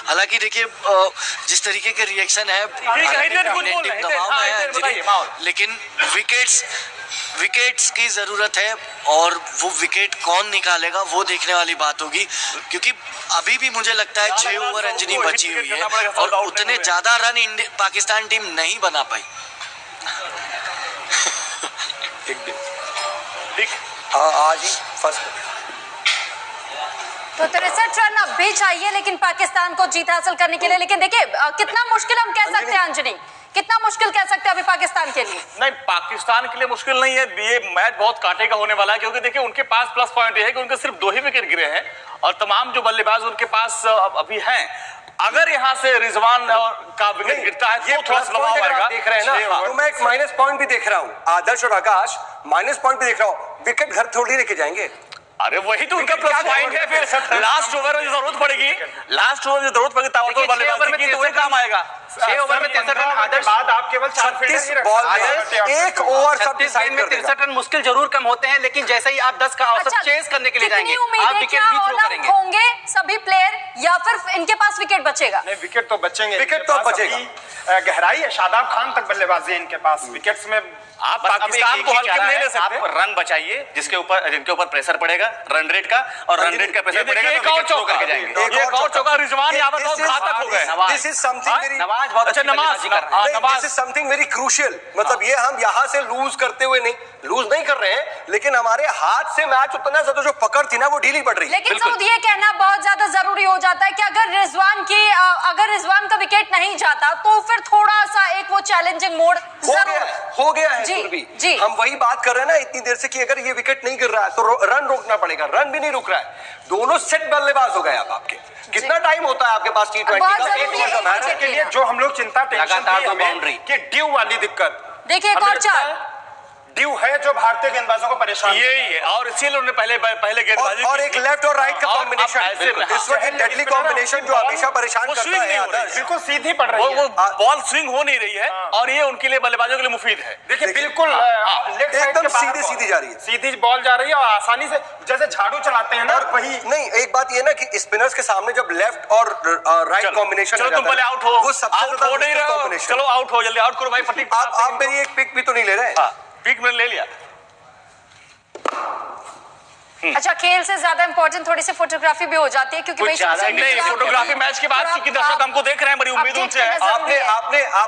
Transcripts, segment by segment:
हालांकि देखिए जिस तरीके के रिएक्शन है लेकिन विकेट्स की जरूरत है और वो विकेट कौन निकालेगा वो देखने वाली बात होगी, क्योंकि अभी भी मुझे लगता है 6 ओवर अंजनी बची हुई है और उतने ज्यादा रन पाकिस्तान टीम नहीं बना पाई। आज ही फर्स्ट तो 63 रन अब भी चाहिए लेकिन पाकिस्तान को जीत हासिल करने के लिए। लेकिन देखिए कितना मुश्किल हम कह सकते हैं अंजनी, कितना मुश्किल कह सकते हैं अभी पाकिस्तान के लिए? नहीं, पाकिस्तान के लिए मुश्किल नहीं है, ये मैच बहुत कांटे का होने वाला है, क्योंकि देखिए उनके पास प्लस पॉइंट ये है कि उनके सिर्फ 2 ही विकेट गिरे हैं और तमाम जो बल्लेबाज उनके पास अभी हैं। अगर यहाँ से रिजवान का विकेट गिरता है तो थोड़ा सा दबाव आएगा। देख रहे हैं ना, तो मैं एक माइनस पॉइंट भी देख रहा हूँ, आदर्श और आकाश माइनस पॉइंट भी देख रहा हूँ। विकेट घर थोड़ी लेके जाएंगे। अरे वही तो उनका प्लस पॉइंट है। फिर लास्ट ओवर में जरूरत पड़ेगी, लास्ट ओवर में जरूरत पड़ेगी ताबड़तोड़ बल्लेबाजी की, तो वही काम आएगा। 6 ओवर में 63 रन आदर्श बाद आप केवल 4 फील्डर बॉल में एक ओवर सब डिसाइड कर देगा। 63 रन मुश्किल जरूर कम होते हैं, लेकिन जैसे ही आप 10 का औसत चेस करने के लिए जाएंगे आप विकेट भी थ्रो करेंगे। होंगे सभी प्लेयर या फिर इनके पास विकेट बचेगा? नहीं, विकेट तो बचेंगे, विकेट तो बचेगा। गहराई है, शादाब खान तक बल्लेबाजी है इनके पास। विकेट्स में आप पाकिस्तान को हल्के में नहीं ले सकते। आप रन बचाइए जिनके ऊपर प्रेशर पड़ेगा रन रेट का, और रन रेट का प्रेशर पड़ेगा एक और चौका करके जाएंगे। एक और चौका रिजवान यादव बहुत घातक हो गए। This is something very Nawaz बहुत अच्छा नमाज this is something very crucial. मतलब ये हम यहाँ से लूज करते हुए लूज नहीं कर रहे हैं, लेकिन हमारे हाथ से मैच उतना ज्यादा जो पकड़ थी ना वो ढीली पड़ रही है। लेकिन सऊदी ये कहना बहुत ज्यादा जरूरी हो जाता है कि अगर रिजवान का विकेट नहीं जाता तो फिर थोड़ा सा एक वो चैलेंजिंग मोड हो गया है। जी हम वही बात कर रहे हैं ना इतनी देर से कि अगर ये विकेट नहीं गिर रहा है तो रन रोकना पड़ेगा। रन भी नहीं रुक रहा है, दोनों सेट बल्लेबाज हो गए अब आपके। कितना टाइम होता है आपके पास T20 का? एक ओवर का मैच के लिए जो हम लोग चिंता टेंशन थी कि ड्यू वाली दिक्कत। देखिए एक और चार ड्यू है जो भारतीय गेंदबाजों को परेशान यही है, और इसीलिए उन्होंने पहले गेंदबाजी और एक लेफ्ट और राइट का कॉम्बिनेशन, इस वक्त डेडली कॉम्बिनेशन जो हमेशा परेशान करता है आदर्श। बिल्कुल सीधी पड़ रही है, वो बॉल स्विंग हो नहीं रही है और ये उनके लिए बल्लेबाजों के लिए मुफीद है। देखिए बिल्कुल एकदम सीधी जा रही है, सीधी बॉल जा रही है और आसानी से जैसे झाड़ू चलाते हैं ना वही। नहीं, एक बात ये ना कि स्पिनर्स के सामने जब लेफ्ट और राइट कॉम्बिनेशन, चलो तुम पहले आउट हो, वो सबसे आउट हो नहीं रहे हो, चलो आउट हो, जल्दी आउट करो भाई फटीक। आप मेरी एक पिक भी तो नहीं ले रहे। पिक मैंने ले लिया। अच्छा, खेल से ज्यादा इंपॉर्टेंट थोड़ी सी फोटोग्राफी भी हो जाती है, क्योंकि भाई नहीं, फोटोग्राफी मैच के बाद क्योंकि दर्शक हमको देख रहे हैं, बड़ी उम्मीद उनसे है। आपने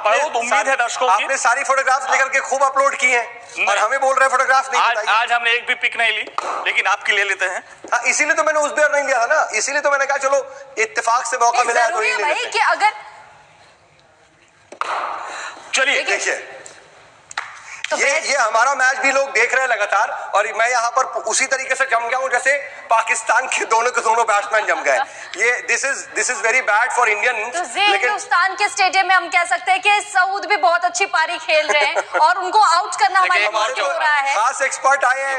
बहुत उम्मीद है दर्शकों की। आपने सारी फोटोग्राफ्स लेकर के खूब अपलोड की हैं और हमें बोल रहे हैं फोटोग्राफ नहीं बताइए। आज हमने एक भी पिक नहीं ली, लेकिन आपकी ले लेते हैं। हाँ, इसीलिए तो मैंने उस बार नहीं लिया था ना, इसीलिए तो मैंने कहा चलो इत्तेफाक से मौका मिला है तो ये ले लेते हैं। कि अगर चलिए देखिए ये हमारा मैच भी लोग देख रहे हैं लगातार, और मैं यहाँ पर उसी तरीके से जम गया हूँ जैसे पाकिस्तान के दोनों बैट्समैन जम गए। ये this is very bad for Indian. तो हिंदुस्तान के स्टेडियम में हम कह सकते हैं कि सऊद भी बहुत अच्छी पारी खेल रहे हैं और उनको आउट करना हमारे लिए हो रहा है। खास एक्सपर्ट आए हैं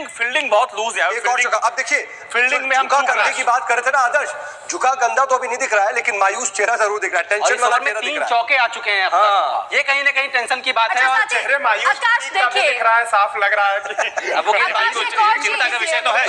फील्डिंग बहुत लूज है। एक और चौका। अब देखिए फील्डिंग में हम कंधे की बात कर रहे थे ना आदर्श, झुका कंधा तो अभी नहीं दिख रहा है, लेकिन मायूस चेहरा जरूर दिख रहा है, टेंशन वाला चेहरा दिख रहा है। 3 चौके आ चुके हैं अब तक, ये कहीं ना कहीं टेंशन की बात है और चेहरे मायूस दिख रहा है, साफ लग रहा है। अब वो चिंता का विषय तो है।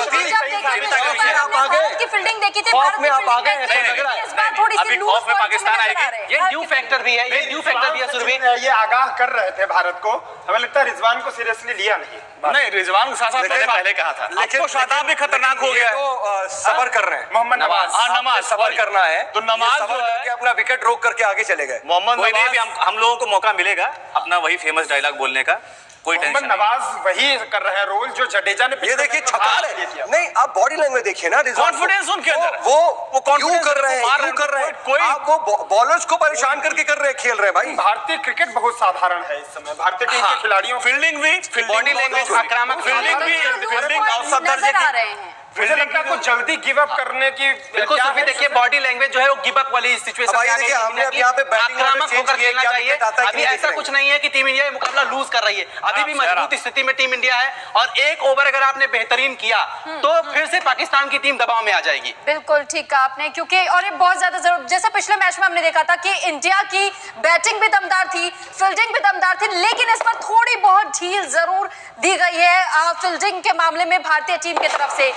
की फील्डिंग देखी थी, खौफ में आप आ गए ऐसा लग रहा है। इस बार थोड़ी सी अभी खौफ में पाकिस्तान आएगी। ये ड्यू फैक्टर भी है, ये ड्यू फैक्टर भी है। सुरभि ये आगाह कर रहे थे भारत को, हमें लगता है रिजवान को सीरियसली लिया नहीं। रिजवान के साथ पहले कहा था, लेकिन शादाब भी खतरनाक हो गया। तो सबर कर रहे हैं मोहम्मद नवाज सबर करना है, तो नमाज जो है अपना विकेट रोक करके आगे चले गए। मोहम्मद भी हम लोगों को मौका मिलेगा अपना वही फेमस डायलॉग बोलने का, कोई मोहम्मद टेंशन नवाज वही कर रहे हैं रोल जो जडेजा ने। ये देखिए छक्का है, नहीं आप बॉडी लैंग्वेज देखिए ना, कॉन्फिडेंस उनके अंदर, वो क्यों कर रहे हैं, कोई आप वो बॉलर्स को परेशान करके कर रहे हैं, खेल रहे हैं भाई। भारतीय क्रिकेट बहुत साधारण है इस समय, भारतीय टीम के खिलाड़ियों फील्डिंग भी, बॉडी लैंग्वेज आक्रामक फील्डिंग औसत दर्जे की। मुझे लगता है कुछ जल्दी गिव अप करने की बिल्कुल सुबह देखिए बॉडी लैंग्वेज जो है वो गिव अप वाली सिचुएशन में आ गई है। हमने अब यहाँ पे आक्रामक होकर खेलना चाहिए। अभी ऐसा कुछ नहीं है कि टीम इंडिया मुकाबला लूज कर रही है, अभी भी मजबूत स्थिति में टीम इंडिया है और एक ओवर अगर आपने बेहतरीन किया तो फिर से पाकिस्तान की टीम दबाव में आ जाएगी। बिल्कुल ठीक कहा आपने, क्योंकि और ये बहुत ज्यादा जरूर, जैसे पिछले मैच में हमने देखा था कि इंडिया की बैटिंग भी दमदार थी, फील्डिंग भी दमदार थी, लेकिन इस पर थोड़ी बहुत ढील जरूर दी गई है फील्डिंग के मामले में भारतीय टीम की तरफ से।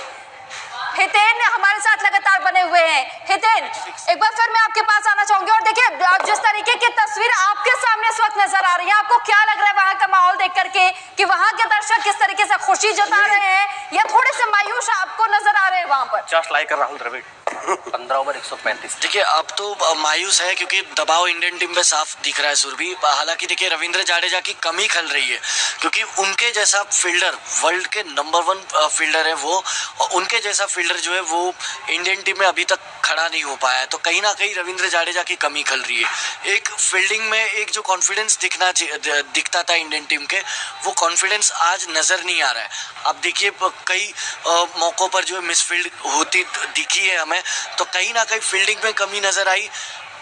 हितेन हमारे साथ लगातार बने हुए हैं। आपके पास आना चाहूंगी और देखिए जिस तरीके की तस्वीर आपके सामने इस वक्त नजर आ रही है, आपको क्या लग रहा है वहां का माहौल देख करके कि वहां के दर्शक किस तरीके से खुशी जता रहे हैं या थोड़े से मायूस आपको नजर आ रहे हैं वहां पर? Just like Rahul Dravid 15 over 135। देखिए अब तो मायूस है क्योंकि दबाव इंडियन टीम पे साफ दिख रहा है सुरभि। हालांकि देखिए रविंद्र जाडेजा की कमी खल रही है क्योंकि उनके जैसा फील्डर, वर्ल्ड के नंबर 1 फील्डर है वो, और उनके जैसा फील्डर जो है वो इंडियन टीम में अभी तक खड़ा नहीं हो पाया है। तो कहीं ना कहीं रविंद्र जाडेजा की कमी खल रही है। एक फील्डिंग में एक जो कॉन्फिडेंस दिखता था इंडियन टीम के, वो कॉन्फिडेंस आज नजर नहीं आ रहा है। अब देखिए कई मौकों पर जो है मिसफील्ड होती दिखी है हमें, तो कहीं ना कहीं फील्डिंग में कमी नजर आई।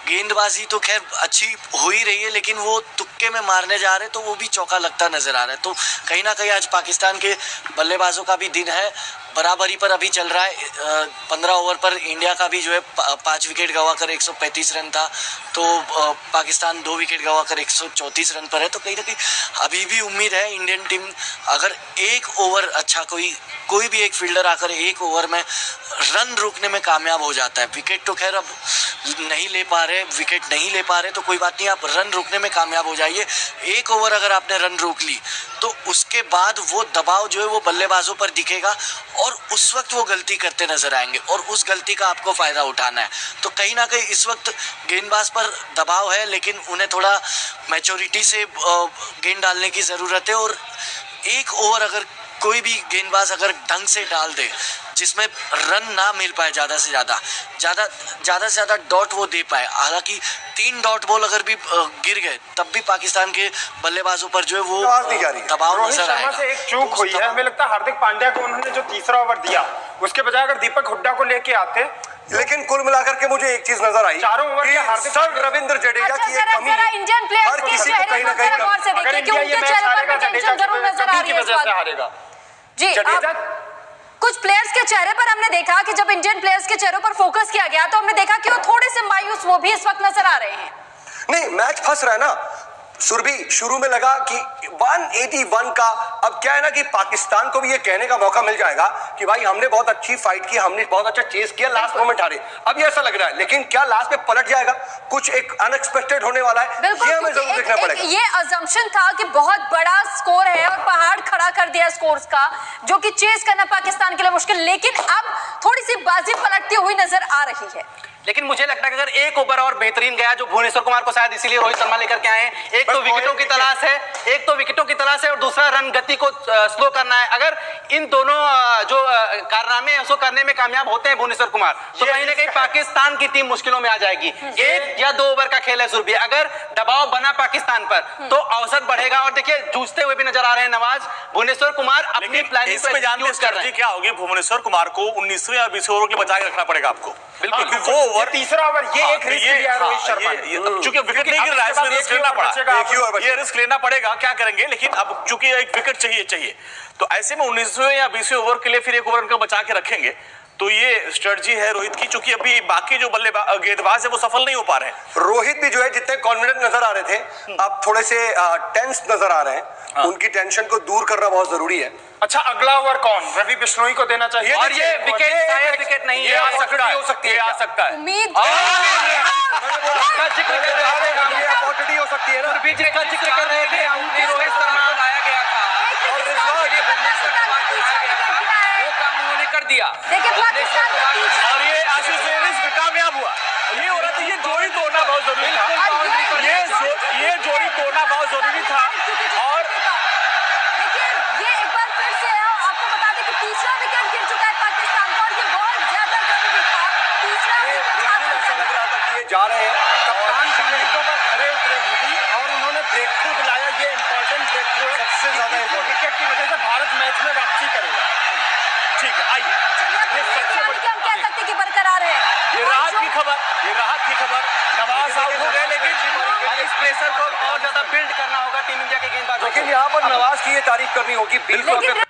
गेंदबाजी तो खैर अच्छी हो ही रही है, लेकिन वो तुक्के में मारने जा रहे तो वो भी चौका लगता नजर आ रहा है। तो कहीं ना कहीं आज पाकिस्तान के बल्लेबाजों का भी दिन है। बराबरी पर अभी चल रहा है। 15 ओवर पर इंडिया का भी जो है 5 विकेट गंवाकर 135 रन था, तो पाकिस्तान 2 विकेट गंवाकर 134 रन पर है। तो कहीं ना कहीं अभी भी उम्मीद है इंडियन टीम अगर एक ओवर अच्छा कोई भी एक फील्डर आकर एक ओवर में रन रोकने में कामयाब हो जाता है। विकेट तो खैर अब नहीं ले पा रहे तो कोई बात नहीं, आप रन रोकने में कामयाब हो जाइए। एक ओवर अगर आपने रन रोक ली तो उसके बाद वो दबाव जो है वो बल्लेबाजों पर दिखेगा और उस वक्त वो गलती करते नजर आएंगे और उस गलती का आपको फायदा उठाना है। तो कहीं ना कहीं इस वक्त गेंदबाज पर दबाव है, लेकिन उन्हें थोड़ा मैच्योरिटी से गेंद डालने की ज़रूरत है। और एक ओवर अगर कोई भी गेंदबाज अगर ढंग से डाल दे जिसमें रन ना मिल पाए, ज़्यादा से ज़्यादा डॉट वो दे पाए। हालांकि 3 डॉट बॉल अगर भी गिर गए तब भी पाकिस्तान के बल्लेबाजों पर जो है वो दबाव रोहित नजर शर्मा आएगा। से एक चूक हुई है। हमें लगता है हार्दिक पांड्या को उन्होंने जो तीसरा ओवर दिया उसके बजाय अगर दीपक हुड्डा को लेके आते। लेकिन कुल मिलाकर के मुझे एक चीज नजर आई, चारों ओवर के हार्दिक सर रविंद्र जडेजा की एक कमी इंडियन प्लेयर्स हर के किसी को चेहरे कहीं ना पर जरा गौर से कहीं देखिए कि उनके चेहरे पर भी टेंशन जरूर नजर आ रही है इस वक्त। हारेगा जी, जडेजा। कुछ प्लेयर्स के चेहरे पर हमने देखा कि जब इंडियन प्लेयर्स के चेहरों पर फोकस किया गया तो हमने देखा कि वो थोड़े से मायूस वो भी इस वक्त नजर आ रहे हैं। नहीं, मैच फंस रहा है ना सुरभि। शुरू में लगा कि 181 का, अब क्या है ना कि पाकिस्तान को भी ये कहने का मौका मिल जाएगा कि भाई हमने बहुत अच्छी फाइट की, हमने बहुत अच्छा चेस किया, लास्ट मोमेंट हारे। अब ये ऐसा लग रहा है, लेकिन क्या लास्ट में पलट जाएगा, कुछ एक अनएक्सपेक्टेड होने वाला है, ये हमें जरूर देखना पड़ेगा। ये अजम्पशन था कि बहुत बड़ा स्कोर है और पहाड़ खड़ा कर दिया स्कोर्स का, जो कि चेस करना पाकिस्तान के लिए मुश्किल, लेकिन अब थोड़ी सी बाजी पलटती हुई नजर आ रही है। लेकिन मुझे लगता है कि अगर एक ओवर और बेहतरीन गया, जो भुवनेश्वर कुमार को शायद इसीलिए रोहित शर्मा लेकर के आए हैं, एक तो विकेटों की तलाश है और दूसरा रन गति को स्लो करना है। अगर इन दोनों जो कारनामे हैं उसको करने में कामयाब होते हैं भुवनेश्वर कुमार, तो कहीं ना कहीं पाकिस्तान की टीम मुश्किलों में आ जाएगी। 1 या 2 ओवर का खेल है सुरभि, अगर दबाव बना पाकिस्तान पर तो औसत बढ़ेगा। और देखिए जूझते हुए भी नजर आ रहे हैं नवाज, भुवनेश्वर कुमार अपनी प्लानिंग इसमें जानते हैं क्या होगी। भुवनेश्वर कुमार को 19वें या 20वें ओवर के बचा के रखना पड़ेगा आपको। बिल्कुल वो ओवर तीसरा ओवर ये एक रिस्क लिया रोहित शर्मा ने। चूंकि विकेट नहीं गिर रहा है, इसमें रिस्क लेना पड़ा, ये रिस्क लेना पड़ेगा, क्या करेंगे। लेकिन अब चूंकि एक विकेट चाहिए, तो ऐसे में 19वें या 20वें ओवर के लिए फिर एक ओवर उनका बचा के रखेंगे। तो ये स्ट्रेटजी है रोहित की, चूंकि अभी बाकी जो गेंदबाज है वो सफल नहीं हो पा रहे हैं। रोहित भी जो है जितने कॉन्फिडेंट नजर आ रहे थे, अब थोड़े से टेंस नजर आ रहे हैं। उनकी टेंशन को दूर करना बहुत जरूरी है। अच्छा, अगला ओवर कौन? रवि बिश्नोई को देना चाहिए। और ये विकेट नहीं है, आ सकता है, हो सकती है, आ सकता है। उम्मीद जिक्र कर रहे थे, अपॉर्चुनिटी हो सकती है ना। जिक्र कर रहे थे हम कि रोहित शर्मा को लाया गया था और इस बार ये भुवनेश्वर कुमार को लाया गया था, वो काम उन्होंने कर दिया। देखिए पाकिस्तान का तीसरा और ये आशीष से रिस्क कामयाब हुआ। ये हो रहा था, ये जोड़ी तोड़ना बहुत जरूरी था, ये जोड़ी तोड़ना बहुत जरूरी था। और देखिए ये एक बार फिर से है, आपको बता दें कि तीसरा विकेट गिर चुका है पाकिस्तान का और ये बहुत ज्यादा जरूरी था। तीसरा विकेट ऐसा लग रहा था कि ये जा रहे हैं, कप्तान की नीतियों पर खरे उतरे हुई और उन्होंने ब्रेक थ्रू दिलाया। ये इंपॉर्टेंट ब्रेक थ्रू है, सबसे ज्यादा विकेट की वजह से भारत मैच में वापसी करेगा। ठीक है, आइए ये सबसे बड़ी हम कह सकते हैं कि बरकरार है। ये राहत की खबर नवाज आउट हो गए, लेकिन इस प्रेशर को और ज्यादा बिल्ड करना होगा टीम इंडिया के गेंदबाजों को। लेकिन यहाँ पर नवाज की ये तारीफ करनी होगी बिल्कुल। लेकिन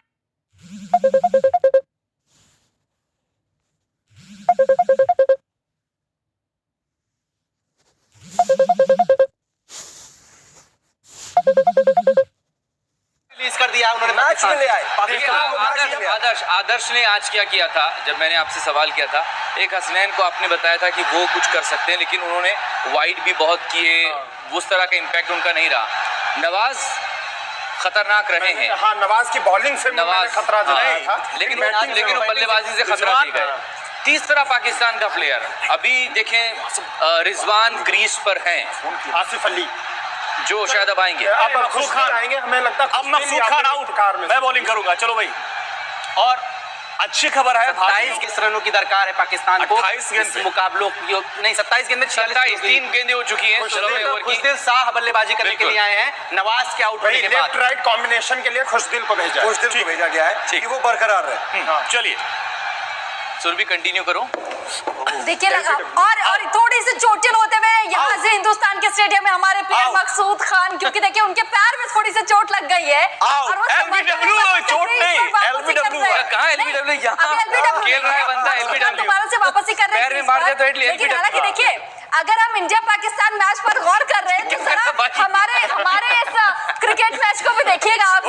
रिलीज कर दिया उन्होंने, मैच में ले आए देखिए, पाकिस्तान को मैच में ले आए। आदर्श ने आज क्या किया था, जब मैंने आपसे सवाल किया था, एक हसनैन को आपने बताया था कि वो कुछ कर सकते हैं, लेकिन उन्होंने वाइड भी बहुत किए, उस तरह का इम्पैक्ट उनका नहीं रहा। नवाज खतरनाक रहे हैं। हाँ, नवाज की बॉलिंग से मैंने खतरा जताया था, लेकिन वो बल्लेबाजी से खतरा दे गए। तीसरा पाकिस्तान का प्लेयर, अभी देखें रिजवान क्रीज पर हैं, आसिफ अली जो शायद अब आएंगे। अब मकसूद खान आएंगे, हमें लगता है अब मकसूद खान आउट, मैं बॉलिंग करूंगा। चलो भाई, और अच्छी खबर है, 27 रनों की दरकार है पाकिस्तान को 28 गेंद इस मुकाबलों नहीं 27 गेंद में 27 3 गेंदें हो चुकी हैं। खुशदिल शाह बल्लेबाजी करने के लिए आए हैं, नवाज के आउट होने के बाद लेफ्ट राइट कॉम्बिनेशन के लिए खुशदिल को भेजा है। खुशदिल को भेजा गया है कि वो बरकरार रहे। चलिए सुरभि कंटिन्यू करो। देखिए और थोड़ी सी चोटिल होते हुए यहाँ से हिंदुस्तान के स्टेडियम में हमारे प्लेयर मकसूद खान, क्योंकि देखिए उनके पैर में थोड़ी सी चोट लग गई है और वो LBW चोट नहीं, LBW कहाँ LBW, यहाँ खेल रहा है बंदा LBW, दोबारा से वापसी कर रहे हैं। पैर में मार दिया तो लेकिन हालांकि देखिए अगर हम इंडिया पाकिस्तान मैच पर गौर कर रहे हैं तो जरा हमारे इस क्रिकेट मैच को भी देखिएगा आप।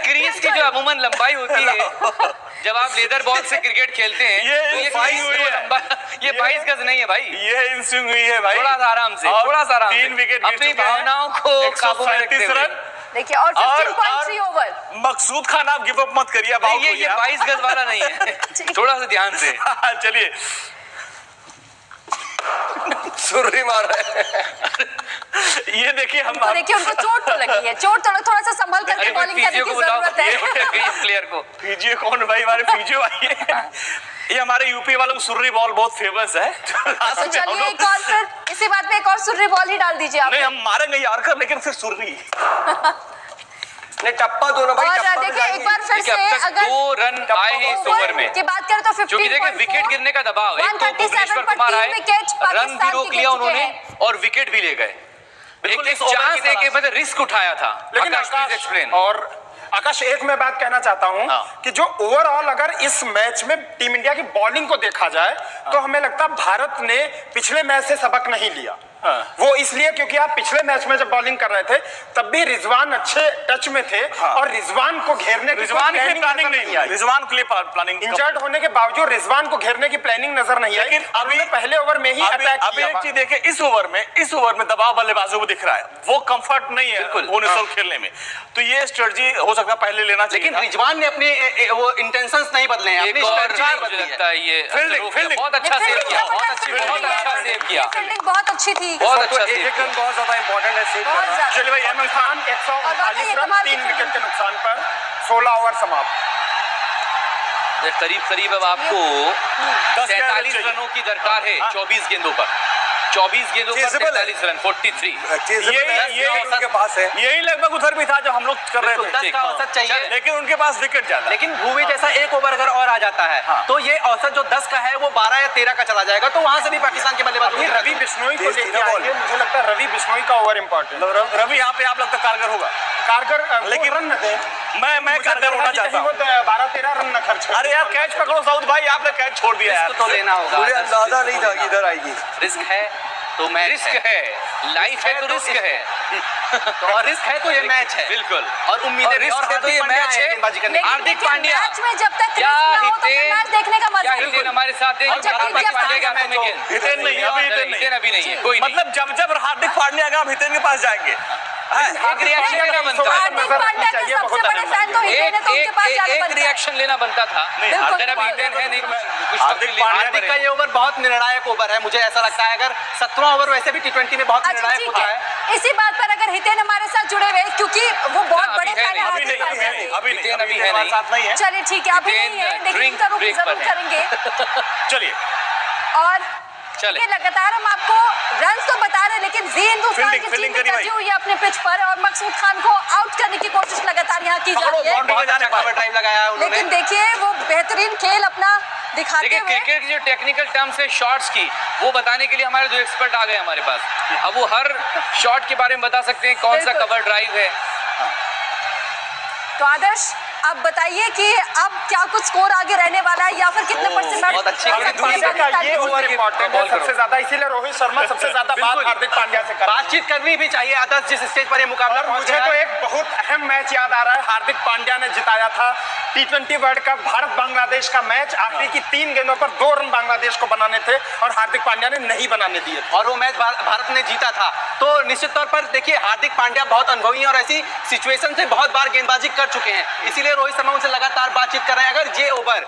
क्रीज की जो अमूमन लंबाई होती है, जब आप लेदर बॉल से क्रिकेट खेलते हैं, ये 22 गज नहीं है भाई, ये इन स्विंग हुई है भाई। थोड़ा सा आराम से, 3 विकेट, अपनी भावनाओं को काबू में रखते हुए। देखिए और 15.3 ओवर। मकसूद खान आप गिव अप मत करिए, ये 22 गज वाला नहीं है, थोड़ा सा ध्यान से। चलिए सुर्री मार रहे हैं। ये देखिए हम देखिए उनको चोट तो लगी है, चोट तो थोड़ा सा संभल करके बॉलिंग करने की जरूरत है। प्लेयर को फिजियो कौन भाई, हमारे फिजियो आइए। ये हमारे यूपी वालों को सुर्री बॉल बहुत फेमस है। चलिए एक और फिर इसी बात पे एक और सुर्री बॉल ही डाल दीजिए आप। नहीं, हम मारेंगे यार्कर, लेकिन फिर सुर्री नहीं, टप्पा दो ना भाई। और देखिए एक बार फिर से अगर 2 रन आए हैं इस ओवर में की बात करें तो 15.4, क्योंकि देखिए विकेट गिरने का दबाव, एक तो भुवनेश्वर कुमार आए, रन भी रोक लिया उन्होंने और विकेट भी ले गए। एक चांस, एक मतलब रिस्क उठाया था। लेकिन आकाश प्लीज एक्सप्लेन। और आकाश, एक मैं बात कहना चाहता हूं कि जो ओवरऑल अगर इस मैच में टीम इंडिया की बॉलिंग को देखा जाए तो हमें लगता है भारत ने पिछले मैच से सबक नहीं लिया। वो इसलिए क्योंकि आप पिछले मैच में जब बॉलिंग कर रहे थे तब भी रिजवान अच्छे टच में थे और रिजवान को घेरने की रिजवान के लिए प्लानिंग नहीं आई, रिजवान के लिए प्लानिंग, इंजर्ड होने के बावजूद रिजवान को घेरने की प्लानिंग नजर नहीं आई। लेकिन अभी पहले ओवर में ही अटैक अभी एक चीज देखिए, इस ओवर में दबाव बल्लेबाजों को दिख रहा है, वो कंफर्ट नहीं है भुवनेश्वर खेलने में, तो ये स्ट्रेटजी हो सकता है पहले लेना चाहिए। लेकिन रिजवान ने अपने वो इंटेंशंस नहीं बदले हैं, अपनी स्ट्रेटजी मुझे लगता है ये फील्डिंग बहुत अच्छा सेव किया, बहुत अच्छा सेव किया, फील्डिंग बहुत अच्छी थी, बहुत अच्छा सेव एक रन बहुत ज्यादा इंपॉर्टेंट है सेव करना। चलिए भाई, अहमद खान 139 रन 3 विकेट के नुकसान पर 16 ओवर समाप्त। करीब अब आपको 43 रनों की दरकार है 24 गेंदों पर, 24 गेंदों पर 43 रन, 43। ये के पास है, यही लगभग उधर भी था जब हम लोग कर रहे थे, 10 का औसत चाहिए, लेकिन उनके पास विकेट ज्यादा। लेकिन भूवी जैसा एक ओवर अगर और आ जाता है तो ये औसत जो 10 का है वो 12 या 13 का चला जाएगा, तो वहां से भी पाकिस्तान के बल्लेबाजों की रवि बिश्नोई को लेके आएंगे, मुझे लगता है रवि बिश्नोई का ओवर इंपॉर्टेंट। रवि यहाँ पे आप लगता कारगर होगा, कारगर, लेकिन रन न दे, मैं कारगर होना चाहता हूँ। 12-13 रन न खर्च। अरे यार कैच पकड़ो साउथ भाई, आपने कैच छोड़ दिया यार, तो लेना होगा। मुझे अंदाजा नहीं था कि इधर आएगी। रिस्क है तो मैच रिस्क है, लाइफ है तो रिस्क है, और रिस्क है तो ये मैच है, बिल्कुल, और उम्मीदें रिस्क है तो ये मैच है। हार्दिक पांड्या मैच में जब तक क्या मैच देखने का मजा नहीं। हितेन हमारे साथ हैं, हितेन नहीं, अभी नहीं है, कोई मतलब जब हार्दिक पांड्या का, आप हितेन के पास जाएंगे, एक रिएक्शन लेना बनता है, एक रिएक्शन लेना बनता था। अगर अभी हितेन है नहीं, हार्दिक का ये ओवर बहुत निर्णायक ओवर है, मुझे ऐसा लगता है। अगर 17वां ओवर वैसे भी T20 में बहुत निर्णायक होता है। इसी बात पर अगर हितेन हमारे साथ जुड़े हुए, क्योंकि वो बहुत बड़े फैन हैं हार्दिक पांड्या के। अभी है साथ नहीं है। चलिए ठीक है, अभी नहीं है, लेकिन इनका रुख जरूर करेंगे। चलिए और ये लगातार हम आपको रन तो बता रहे हैं, लेकिन जी हिंदुस्तान की टीम डटी हुई है अपने पिच पर और मकसूद खान को आउट करने की कोशिश लगातार यहाँ की जा रही है। लेकिन देखिए वो बेहतरीन खेल अपना दिखाते हुए। क्रिकेट की जो टेक्निकल टर्म्स है शॉट्स की, वो बताने के लिए हमारे 2 एक्सपर्ट आ गए हमारे पास। अब वो हर शॉट के बारे में बता सकते हैं, कौन सा कवर ड्राइव है। तो आदर्श आप बताइए कि अब क्या कुछ स्कोर आगे रहने वाला है या फिर कितने परसेंट बहुत अच्छी पांड्या का ये ओवर इम्पोर्टेंट है सबसे ज्यादा, इसीलिए रोहित शर्मा सबसे ज्यादा बात हार्दिक पांड्या से कर बातचीत करनी भी चाहिए आदर्श जिस स्टेज पर ये मुकाबला और मुझे तो एक बहुत अहम मैच याद आ रहा है, हार्दिक पांड्या ने जिताया था T20 world cup Bharat Bangladesh का मैच। आखिरी की 3 गेंदों पर 2 रन बांग्लादेश को बनाने थे और हार्दिक पांड्या ने नहीं बनाने दिए थे और वो मैच भारत ने जीता था। तो निश्चित तौर पर देखिए हार्दिक पांड्या बहुत अनुभवी हैं और ऐसी सिचुएशन से बहुत बार गेंदबाजी कर चुके हैं, इसीलिए रोहित शर्मा उनसे लगातार बातचीत कर रहे हैं। अगर ये ओवर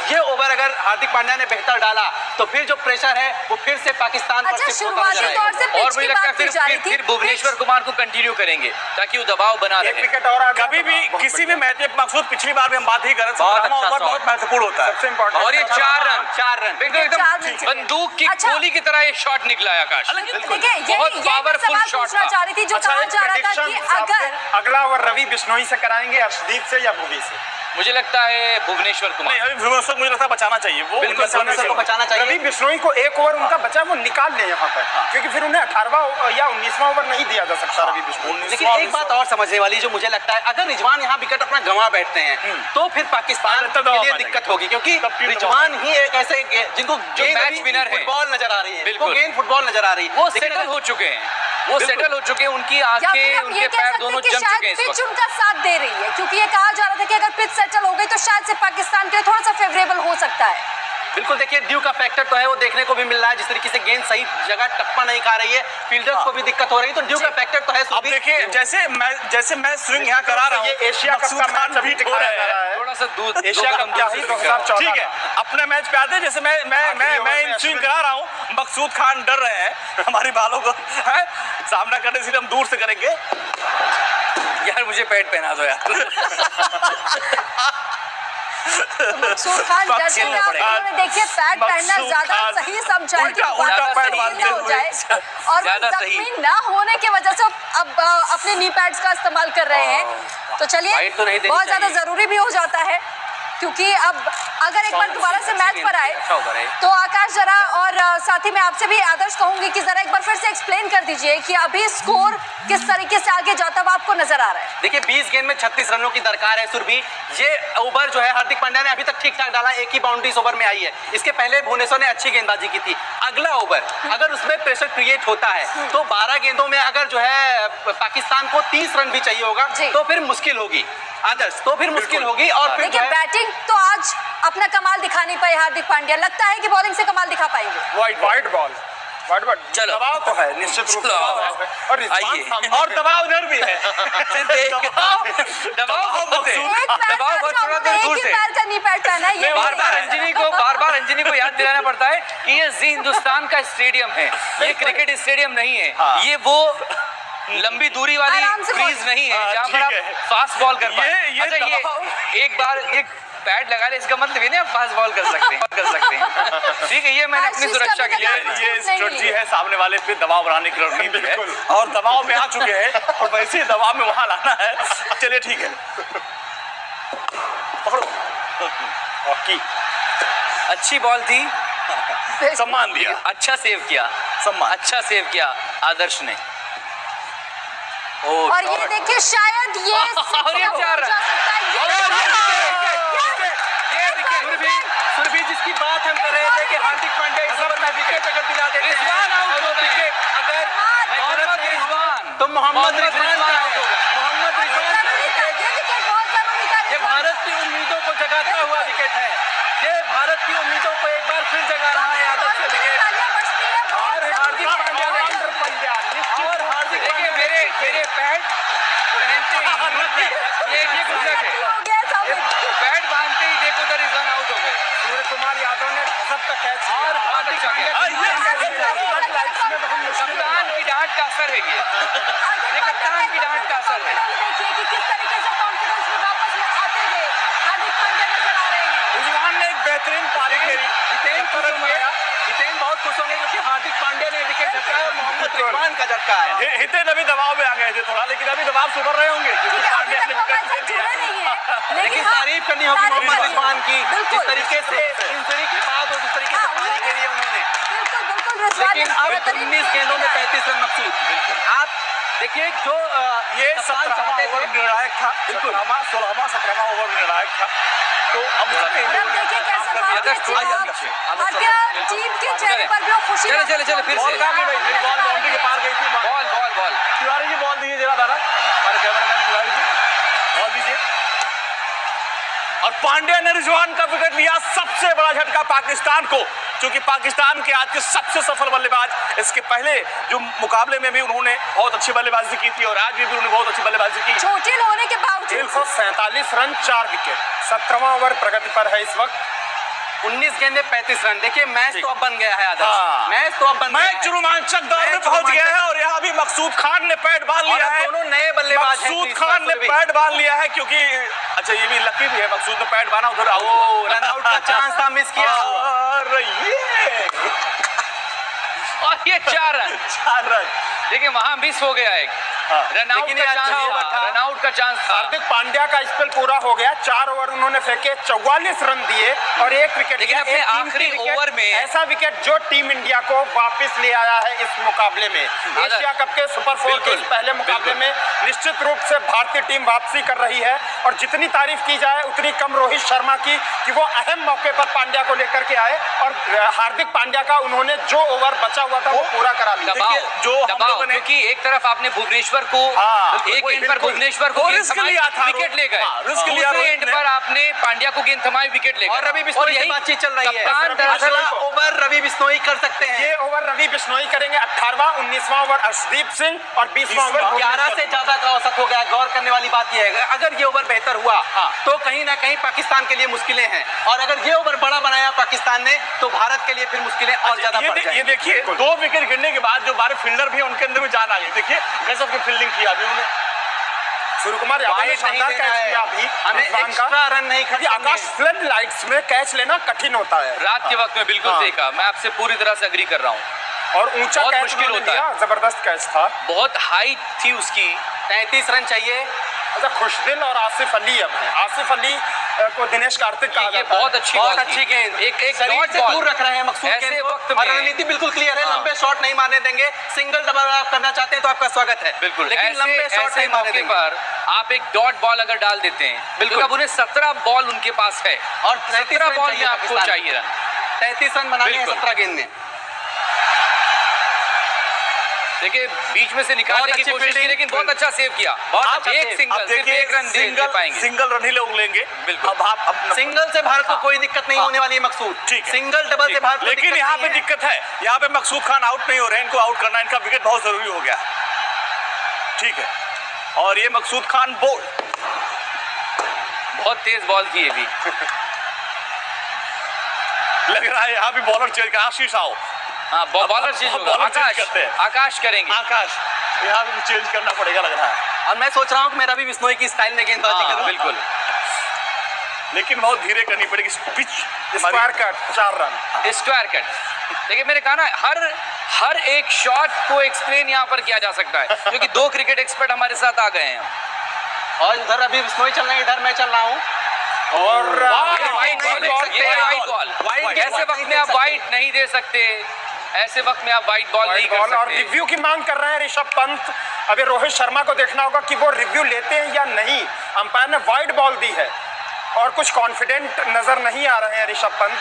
ये ओवर अगर हार्दिक पांड्या ने बेहतर डाला तो फिर जो प्रेशर है वो फिर से पाकिस्तान पर अच्छा, शिफ्ट होता शुरुआती नजर तौर आएगा। से और पिच मुझे की लगता है बात की जा रही थी। फिर भुवनेश्वर कुमार को कंटिन्यू करेंगे ताकि वो दबाव बना एक रहे। विकेट और आ गया कभी भी तो किसी भी मैच में मकसूद पिछली बार में हम बात ही करें, बहुत 17वां अच्छा ओवर शॉट। बहुत महत्वपूर्ण होता है। सबसे इम्पोर्टेंट और ये 4 रन बिल्कुल चार एकदम रन चाहिए। बंदूक की अच्छा। गोली की तरह ये शॉट निकला है आकाश। देखिए बहुत यही पावरफुल सवाल शॉट पूछना था। चाह रही थी जो कहा जा रहा था कि अगर अगला ओवर रवि बिश्नोई से कराएंगे, अर्शदीप से या भुवी से? मुझे लगता है भुवनेश्वर नहीं, कुमार। अभी भुवनेश्वर मुझे लगता है बचाना चाहिए, वो बिल्कुल उनमें से भुवनेश्वर को बचाना चाहिए। रवि बिश्नोई को एक ओवर उनका बचा वो निकाल लें यहाँ पर, क्योंकि फिर उन्हें 18वां या 19वां ओवर नहीं दिया जा सकता रवि बिश्नोई। लेकिन एक बात और समझने वाली जो मुझे लगता है, अगर रिजवान यहाँ विकेट अपना गंवा बैठते हैं तो फिर पाकिस्तान तब दबाव के लिए आ दिक्कत होगी, क्योंकि तब टीम रिजवान ही एक ऐसे जिनको गेंद मैच अभी विनर है। फुटबॉल नजर आ रही है, बिल्कुल। वो गेंद फुटबॉल नजर आ रही है। वो लेकिन सेटल अगर- हो चुके हैं, वो सेटल हो चुके हैं, उनकी या फिर आंखें हम उनके ये कह पैर सकते दोनों हैं कि जम चुके हैं शायद इस पिच वक्त। उनका साथ दे रही है, क्योंकि ये कहा जा रहा था कि अगर पिच सेटल हो गई तो शायद से पाकिस्तान के लिए थोड़ा सा फेवरेबल हो सकता है। बिल्कुल देखिए ड्यू का फैक्टर तो है, वो देखने को भी मिल रहा है, जिस तरीके से गेंद सही जगह टप्पा नहीं खा रही है, फील्डर्स को भी दिक्कत हो रही है, तो ड्यू का फैक्टर तो है। अब देखिए जैसे मैं स्विंग यहाँ करा रहा हूँ, ये एशिया कप मकसूद का खान मैच अभी बीट हो दिखाया रहे जा रहा हैं। है। थोड़ा सा दूर एशिया कप क्या ही 2014 ठीक है, अपने मैच पे आते हैं। जैसे मैं इन स्विंग करा रहा हूँ, मकसूद खान डर रहे हैं हमारी बालों को है सामना करने से, हम दूर से करेंगे। यार मुझे पैड पहना दो यार। मकसूद खान पक्ष जैसे खेलना आप पड़ेगा। लोगों ने देखिए पैड पहनना मकसूद ज्यादा खान सही समझा है कि उल्टा बात पैड सही बांधते ना हो हुए। जाए, और वो ज्यादा सही। जख्मी ना होने की वजह से अब अपने नी पैड्स का इस्तेमाल कर रहे हैं। तो चलिए वाइड तो नहीं देनी बहुत ज्यादा चाहिए। जरूरी भी हो जाता है, क्योंकि अब अगर एक बार दोबारा से मैच पर आए अच्छा ओवर है। तो आकाश जरा, और साथ ही मैं आपसे भी आदर्श कहूंगी कि जरा एक बार फिर से एक्सप्लेन कर दीजिए कि अभी स्कोर किस तरीके से आगे जाता हुआ आपको नजर आ रहा है। देखिए 20 गेंद में 36 रनों की दरकार है सुरभि। ये ओवर जो है हार्दिक पांड्या ने अभी तक ठीक ठाक डाला, एक ही बाउंड्री इस ओवर में आई है। इसके पहले भुवनेश्वर ने अच्छी गेंदबाजी की थी। अगला ओवर अगर उसमें प्रेशर क्रिएट होता है तो 12 गेंदों में अगर जो है पाकिस्तान को 30 रन भी चाहिए होगा जी। तो फिर मुश्किल होगी आदर्श, तो फिर मुश्किल होगी। और फिर जो देखिए है बैटिंग तो आज अपना कमाल दिखा नहीं पाए हार्दिक पांड्या, लगता है कि बॉलिंग से कमाल दिखा पाएंगे। वाइड बॉल चलो। दबाव तो है, निश्चित रूप से चलो। दबाव है। और रिजवान आइए। सामने- और दबाव उधर भी है। दबाव बहुत है। एक पैर दबाव का बहुत जो थोड़ा आपने देर एक दूर ही से। पैर का नी पैड पहना है, ये बार बार अंजनी को याद दिलाना पड़ता है कि ये जी हिंदुस्तान का स्टेडियम है, ये क्रिकेट स्टेडियम नहीं है। हाँ। ये वो लंबी दूरी वाली आराम से क्रीज बोल। नहीं है हाँ, जहाँ पर ठीक आप है। फास्ट बॉल कर पाए। ये अच्छा दबाव- ये एक बार ये पैड लगा ले इसका मतलब ये नहीं आप फास्ट बॉल कर सकते हैं। ठीक है, ये मैंने हर अपनी चीज़ का सुरक्षा के लिए भी ये नहीं स्ट्रेटजी है। है सामने वाले पे दबाव बनाने की रणनीति है, बिल्कुल। और दबाव में आ चुके हैं और वैसे ही दबाव में वहां लाना है। चलिए ठीक है, पकड़ो। हॉकी अच्छी बॉल थी, सम्मान दिया, अच्छा सेव किया, सम्मान। अच्छा सेव किया आदर्श ने। और ये देखिए शायद ये और ये 4 रन। जा सकता है, ये ये विकेट सुरभि जिसकी बात हम कर रहे थे कि हार्दिक पांड्या इस ओवर में विकेट अगर दिला देते हैं रिजवान आउट और वो हो गए। विकेट अगर मोहम्मद रिजवान तो मोहम्मद रिजवान का आउट हो गए। मोहम्मद रिजवान का जरूरी था, विकेट, ये विकेट बहुत जरूरी था। ये भारत की उम्मीदों को जगाता हुआ विकेट है। ये भारत की उम्मीदों को एक बार फिर जगा रहा है आदर्श से विकेट। तालियां बजती हैं, बहुत और हार्दिक पांड्या ने और हार्दिक देखिए मेरे पैड पहनते ही ये गुजर है, हो गया साबित। पैड बांधते ही देखो उधर रिजवान आउट हो गए। सूर्य कुमार यादव ने गजब का कैच किया। और बहुत अच्छा किया। कप्तान की डांट का असर है ये कप्तान की डांट का असर है। देखिए कि किस तरीके से कॉन्फिडेंस में वापस आते हुए हार्दिक पांड्या नजर आ रहे हैं। रिजवान ने एक बेहतरीन पारी खेली। हितेन बहुत खुश होंगे क्योंकि हार्दिक पांड्या ने विकेट झटका है और मोहम्मद रिजवान का झटका है। हितेन अभी दबाव में आ गए थे थोड़ा, लेकिन अभी दबाव से उभर रहे होंगे क्योंकि अभी पांड्या तक ने वो विकेट मैच ले लिया। जुड़े नहीं है, लेकिन हाँ, तारीफ करनी होगी तारीफ मोहम्मद करनी रिजवान की, बिल्कुल। जिस तरीके से सेंचुरी के बाद और जिस तरीके से हाँ, पारी खेली है उन्होंने। बिल्कुल रिजवान लेकिन ने अब बेहतरीन 19 गेंदों में खेला है। 35 रन मकसूद। आप देखिए जो ये कप्तान 17वां चाहते ओवर थे, निर्णायक था, 16वां ओवर निर्णायक था। तो अब उसमें और अब देखिए कैसे भारतीय टीम के चेहरे पर भी वो खुशी चले चले चले फिर बॉल से कहाँ गई भाई? मेरी बॉल बाउंड्री के पार गई थी। Ball ball ball Tiwari ji ball दीजिए जरा दादा, हमारे कैमरामैन तिवारी जी बॉल दीजिए। और पांड्या ने रिजवान का विकेट लिया, सबसे बड़ा झटका पाकिस्तान को, क्योंकि पाकिस्तान के आज के सबसे सफल बल्लेबाज, इसके पहले जो मुकाबले में भी उन्होंने बहुत अच्छी बल्लेबाजी की थी और आज भी उन्होंने बहुत अच्छी बल्लेबाजी की। चोटिल होने के बावजूद 147 रन 4 विकेट, 17वां ओवर प्रगति पर है इस वक्त। 19 गेंदे 35 रन। देखिए मैच तो अब बन गया है आदर्श, हाँ। मैच तो अब बन गया मैच है। रोमांचक दौर में पहुंच गया है और यहाँ भी मकसूद खान ने पैड बांध और लिया अब है। दोनों नए बल्लेबाज हैं, मकसूद क्रीज खान पर ने भी। पैड बांध लिया है, क्योंकि अच्छा ये भी लकी भी है, मकसूद ने पैड बांधा उधर आउट, रन आउट का चांस था, मिस किया। और ये 4 रन। 4 रन। देखिए वहां मिस हो गया एक रन आउट लेकिन का ये चांस अच्छा ओवर था, था। रन आउट का चांस था। हार्दिक पांड्या का स्पेल पूरा हो गया, 4 ओवर उन्होंने फेंके, 44 रन दिए और 1 विकेट लेकिन लिया। अपने एक कीमती आखिरी विकेट, ओवर में- ऐसा विकेट जो टीम इंडिया को वापस ले आया है इस मुकाबले में। एशिया कप के सुपर 4 के इस पहले मुकाबले में निश्चित रूप से भारतीय टीम वापसी कर रही है और जितनी तारीफ की जाए उतनी कम रोहित शर्मा की, कि वो अहम मौके पर पांड्या को लेकर के आए और हार्दिक पांड्या का उन्होंने जो ओवर बचा हुआ था वो पूरा करा लिया। दबाव जो हम दबाव, लोगों ने- क्योंकि एक तरफ आपने भुवनेश्वर को एक एंड पर भुवनेश्वर को वो गेंद रिस्क थमाई, लिया था, विकेट ले गए। हाँ, रिस्क लिया दूसरे रोहित एंड ने। पर आपने पांड्या को गेंद थमाई, विकेट ले गए। और रवि बिश्नोई से यही बातचीत चल रही है। कप्तान दरअसल अगला ओवर रवि बिश्नोई कर सकते हैं। ये ओवर रवि बिश्नोई करेंगे, 18वां 19वां ओवर अर्शदीप सिंह और 20वां ओवर 11 से ज्यादा का औसत हो गया। गौर करने वाली बात यह है, अगर ये ओवर बेहतर हुआ तो कहीं ना कहीं पाकिस्तान के लिए मुश्किलें हैं, और अगर ये ओवर बड़ा बनाया पाकिस्तान ने तो भारत के लिए फिर मुश्किलें और ज्यादा बढ़ ये जाएंगी। देखिए 2 विकेट गिरने के बाद जो हमारे फील्डर भी हैं उनके अंदर भी जान आ गई। देखिए गजब की फील्डिंग की अभी उन्होंने। सूर्य कुमार यादव ने वाइड नहीं शानदार देना कैच है, लिया अभी हमें रिजवान का। एक्स्ट्रा रन नहीं क्योंकि खर्चने आकाश फ्लड लाइट्स में कैच लेना कठिन होता है रात के वक्त में बिल्कुल सही कहा, मैं आपसे पूरी तरह से एग्री कर रहा हूँ। और ऊंचा बहुत कैच मुश्किल उन्होंने होता है। लिया, जबरदस्त कैच था। बहुत हाइट थी उसकी। 33 रन चाहिए। अच्छा, खुशदिल और आसिफ अली अब है। आसिफ अली को दिनेश कार्तिक कहा ये जाता है। बहुत अच्छी बहुत बॉल अच्छी थी। गेंद, एक शरीर डॉट से बॉल। दूर रख रहे हैं मकसूद ऐसे गेंद को, वक्त और में- रणनीति बिल्कुल क्लियर है। हाँ। लंबे शॉट नहीं मारने देंगे। सिंगल डबल आप करना चाहते हैं तो आपका स्वागत है, बिल्कुल, लेकिन ऐसे लंबे शॉट ऐसे नहीं मारने मौके देंगे। पर आप एक डॉट बॉल अगर डाल देते हैं, बिल्कुल, अब उन्हें 17 बॉल उनके पास है और 17 बॉल में आपको चाहिए रन। 33 रन बनाने हैं बिल्कुल। 17 गेंद में। देखिए बीच में से निकालने बहुत की अच्छी कोशिश की, फील्डिंग। लेकिन बहुत अच्छा सेव किया। बहुत आप अच्छा एक सेव। सिंगल, अब सिर्फ देखिए एक रन दे पाएंगे। सिंगल रन ही लोग लेंगे। बिल्कुल। अब आप सिंगल से भारत को कोई दिक्कत नहीं होने वाली है मकसूद। ठीक है। सिंगल डबल से भारत को लेकिन दिक्कत यहाँ नहीं पे है। दिक्कत है, यहाँ पे मकसूद खान आउट नहीं हो रहे हैं, इनको आउट करना, इनका विकेट बहुत जरूरी हो गया। ठीक है, और ये मकसूद खान बोल्ड, बहुत तेज बॉल थी ये भी। लग रहा है यहाँ भी बॉलर चेंज कर, आशीष आओ। हाँ, बॉलर चेंज होगा। बॉलर चेंज आकाश करते हैं। आकाश करेंगे। आकाश यहाँ भी चेंज करना पड़ेगा लग रहा है, और मैं सोच रहा हूँ कि मैं रवि बिश्नोई की स्टाइल में गेंदबाजी हाँ, करूँ। बिल्कुल। लेकिन बहुत धीरे करनी पड़ेगी। Pitch square cut 4 run. Square cut. देखिए मैंने कहा ना, हर एक शॉट को एक्सप्लेन यहाँ पर किया जा सकता है, क्योंकि 2 क्रिकेट एक्सपर्ट हमारे साथ आ गए हैं। और इधर रवि बिश्नोई चल रहे हैं, इधर मैं चल रहा हूँ। और वाइड वाइड बॉल, बॉल, ये वाइड बॉल। बॉल। वाइड ऐसे बॉल वक्त नहीं में आप दे सकते। वाइड नहीं दे सकते, ऐसे वक्त में आप वाइड बॉल नहीं कर बॉल और सकते। रिव्यू की मांग कर रहे हैं ऋषभ पंत। अभी रोहित शर्मा को देखना होगा कि वो रिव्यू लेते हैं या नहीं। अंपायर ने वाइड बॉल दी है और कुछ कॉन्फिडेंट नजर नहीं आ रहे हैं ऋषभ पंत।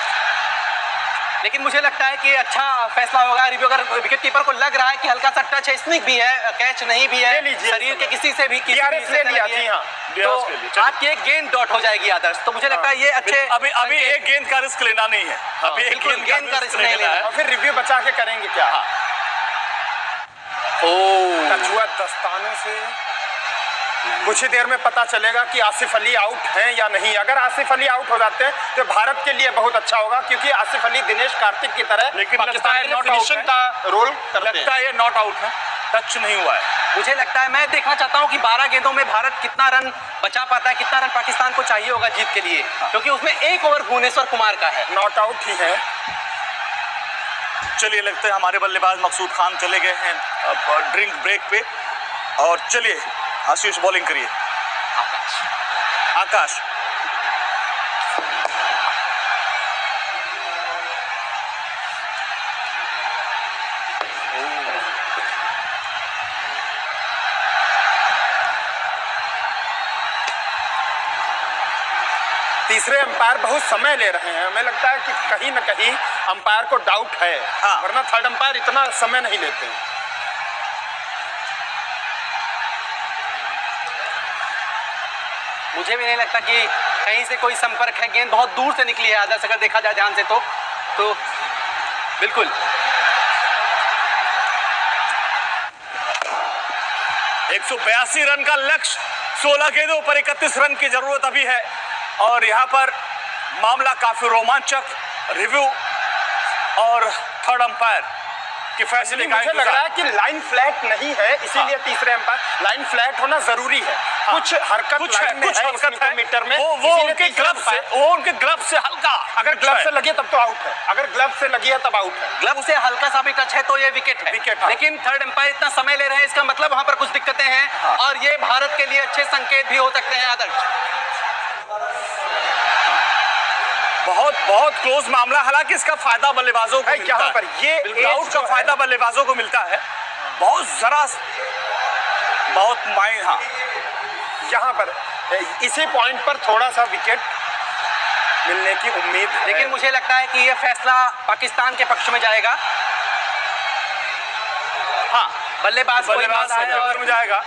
लेकिन मुझे लगता है कि अच्छा फैसला होगा। रिव्यू अगर विकेट कीपर को लग रहा है कि हल्का सा टच है, स्निक भी है, कैच नहीं भी ले है, लीजिए। शरीर के किसी से भी किसी DRS भी ले हिस्से से लिया लगी है, जी, हाँ। DRS के लिए, तो चलिए। आपकी एक गेंद डॉट हो जाएगी आदर्श। तो मुझे लगता है ये अच्छे अभी एक गेंद का रिस्क लेना नहीं है, अभी एक बिल्कुल, गेंद का रिस्क नहीं लेना है। और फिर रिव्यू बचा के करेंगे क्या? टच हुआ दस्तानों से। कुछ ही देर में पता चलेगा कि आसिफ अली आउट हैं या नहीं। अगर आसिफ अली आउट हो जाते हैं तो भारत के लिए बहुत अच्छा होगा, क्योंकि आसिफ अली दिनेश कार्तिक की तरह लेकिन पाकिस्तान लगता है के लिए not out फिनिशिंग है। का रोल करते लगता हैं। है ये नॉट आउट है, टच नहीं हुआ है। मुझे लगता है, मैं देखना चाहता हूं कि 12 गेंदों में भारत कितना रन बचा पाता है, कितना रन पाकिस्तान को चाहिए होगा जीत के लिए, क्योंकि उसमें 1 ओवर भुवनेश्वर कुमार का है। नॉट आउट ही है। चलिए, लगता है हमारे बल्लेबाज मकसूद खान चले गए हैं अब ड्रिंक ब्रेक पे। और चलिए आशीष बॉलिंग करिए। आकाश तीसरे अंपायर बहुत समय ले रहे हैं। हमें लगता है कि कहीं ना कहीं अंपायर को डाउट है, वरना थर्ड अंपायर इतना समय नहीं लेते हैं। मुझे भी नहीं लगता कि कहीं से कोई संपर्क है, गेंद बहुत दूर से निकली है आदर्श, अगर देखा जाए ध्यान से तो बिल्कुल 182 रन का लक्ष्य, 16 गेंदों पर 31 रन की जरूरत अभी है और यहाँ पर मामला काफी रोमांचक, रिव्यू और थर्ड अंपायर के फैसले का मुझे लग रहा है कि लाइन फ्लैट नहीं है, इसीलिए तीसरे अंपायर, लाइन फ्लैट होना जरूरी है। कुछ हरकत लाइन में है, इसमें मीटर में, वो उनके ग्लव से हल्का, अगर ग्लव से लगी है तब तो आउट है, अगर ग्लव से लगी है तब आउट है। ग्लव से हल्का सा भी टच है तो ये विकेट है, लेकिन थर्ड अंपायर इतना समय ले रहे हैं, इसका मतलब वहां पर कुछ दिक्कतें हैं और ये भारत के लिए अच्छे संकेत भी हो सकते हैं आदर्श। बहुत क्लोज मामला, हालांकि इसका फायदा बल्लेबाजों को मिलता यहाँ है। पर ये आउट का फायदा बल्लेबाजों को मिलता है, बहुत माइन। हाँ, यहाँ पर इसी पॉइंट पर थोड़ा सा विकेट मिलने की उम्मीद है। लेकिन मुझे लगता है कि ये फैसला पाकिस्तान के पक्ष में जाएगा। हाँ, बल्लेबाज में जाएगा,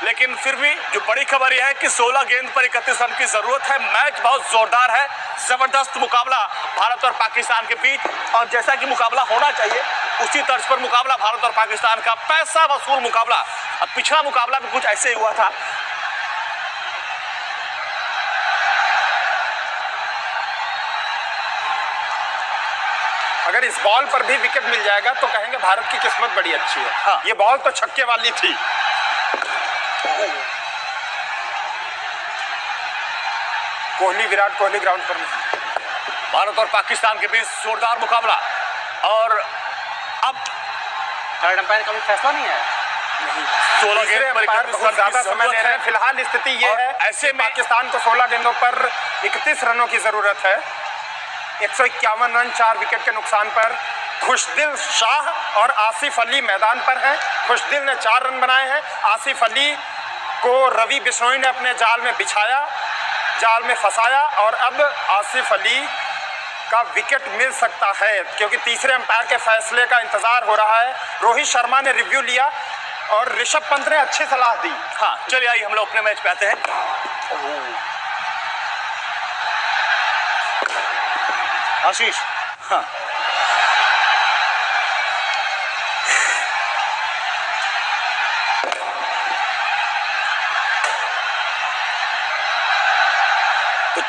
लेकिन फिर भी जो बड़ी खबर यह है कि 16 गेंद पर 31 रन की जरूरत है। मैच बहुत जोरदार है, जबरदस्त मुकाबला भारत और पाकिस्तान के बीच, और जैसा कि मुकाबला होना चाहिए उसी तर्ज पर मुकाबला भारत और पाकिस्तान का, पैसा वसूल मुकाबला। अब पिछला मुकाबला भी कुछ ऐसे हुआ था। अगर इस बॉल पर भी विकेट मिल जाएगा तो कहेंगे भारत की किस्मत बड़ी अच्छी है। हाँ। ये बॉल तो छक्के वाली थी। कोहली, विराट कोहली ग्राउंड पर नहीं। भारत और पाकिस्तान के बीच जोरदार मुकाबला, और अब थर्ड अंपायर का भी फैसला नहीं है। 16 गेंद पर 31 बहुत ज्यादा समय ले रहे हैं। फिलहाल स्थिति ये है, ऐसे में पाकिस्तान को 16 गेंदों पर 31 रनों की जरूरत है। 151 रन 4 विकेट के नुकसान पर खुशदिल शाह और आसिफ अली मैदान पर हैं। खुशदिल ने 4 रन बनाए हैं। आसिफ अली को रवि बिश्नोई ने अपने जाल में बिछाया, जाल में फंसाया, और अब आसिफ अली का विकेट मिल सकता है, क्योंकि तीसरे अंपायर के फैसले का इंतजार हो रहा है। रोहित शर्मा ने रिव्यू लिया और ऋषभ पंत ने अच्छी सलाह दी। हाँ, चलिए आइए हम लोग अपने मैच पे आते हैं। आशीष, हाँ, तो